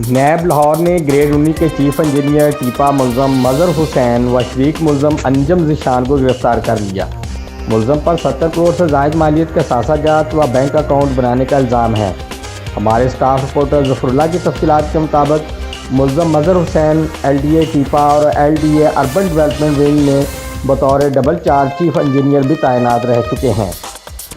NAB Lahore نے grade 19 کے chief engineer ٹیپا ملزم مظہر حسین و شریک ملزم انجم ذیشان کو گرفتار کر لیا۔ ملزم پر 70 کروڑ سے زائد مالیت کے اثاثہ جات و بینک اکاؤنٹ بنانے کا الزام ہے۔ ہمارے اسٹاف رپورٹر ظفر اللہ کی تفصیلات کے مطابق ملزم مظہر حسین LDA ٹیپا اور LDA اربن ڈیولپمنٹ ونگ میں بطور ڈبل چارج چیف انجینئر بھی تعینات رہ چکے ہیں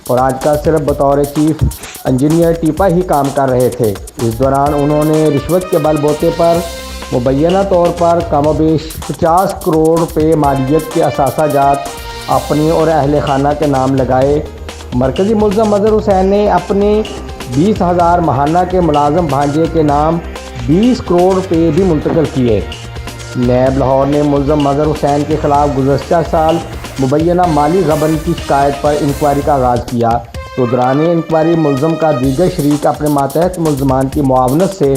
اور آج کا صرف بطور چیف انجینئر ٹیپا ہی کام کر رہے تھے۔ اس دوران انہوں نے رشوت کے بل بوتے پر مبینہ طور پر کم و بیش 50 کروڑ روپے مالیت کے اثاثہ جات اپنے اور اہل خانہ کے نام لگائے۔ مرکزی ملزم مظہر حسین نے اپنے 20,000 ماہانہ کے ملازم بھانجے کے نام 20 کروڑ روپے بھی منتقل کیے۔ نیب لاہور نے ملزم مظہر حسین کے خلاف گزشتہ سال مبینہ مالی غبن کی شکایت پر انکوائری کا آغاز کیا تو دوران انکوائری ملزم کا دیگر شریک اپنے ماتحت ملزمان کی معاونت سے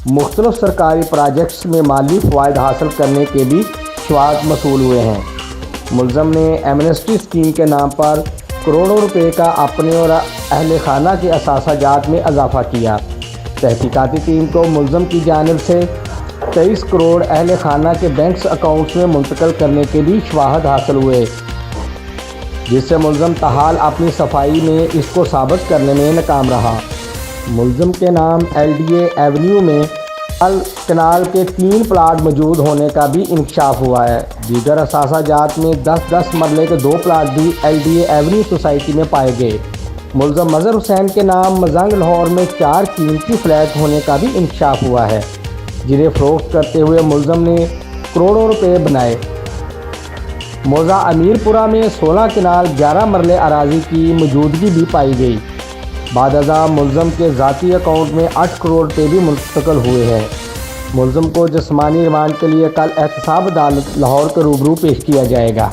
مختلف سرکاری پروجیکٹس میں مالی فوائد حاصل کرنے کے بھی شواہد موصول ہوئے ہیں۔ ملزم نے ایمنسٹی اسکیم کے نام پر کروڑوں روپے کا اپنے اور اہل خانہ کے اثاثہ جات میں اضافہ کیا۔ تحقیقاتی ٹیم کو ملزم کی جانب سے 23 کروڑ اہل خانہ کے بینکس اکاؤنٹس میں منتقل کرنے کے بھی شواہد حاصل ہوئے، جس سے ملزم تاحال اپنی صفائی میں اس کو ثابت کرنے میں ناکام رہا۔ ملزم کے نام LDA ایونیو میں کنال کے 3 پلاٹ موجود ہونے کا بھی انکشاف ہوا ہے۔ دیگر اثاثہ جات میں 10 مرلے کے 2 پلاٹ بھی LDA ایونیو سوسائٹی میں پائے گئے۔ ملزم مظہر حسین کے نام مزنگ لاہور میں 4 قیمتی فلیٹ ہونے کا بھی انکشاف ہوا ہے، جنہیں فروخت کرتے ہوئے ملزم نے کروڑوں روپے بنائے۔ موضع امیر پورہ میں 16 کنال 11 مرلے اراضی کی موجودگی بھی پائی گئی۔ بعد ازاں ملزم کے ذاتی اکاؤنٹ میں 8 کروڑ روپے بھی منتقل ہوئے ہیں۔ ملزم کو جسمانی ریمانڈ کے لیے کل احتساب عدالت لاہور کے روبرو پیش کیا جائے گا۔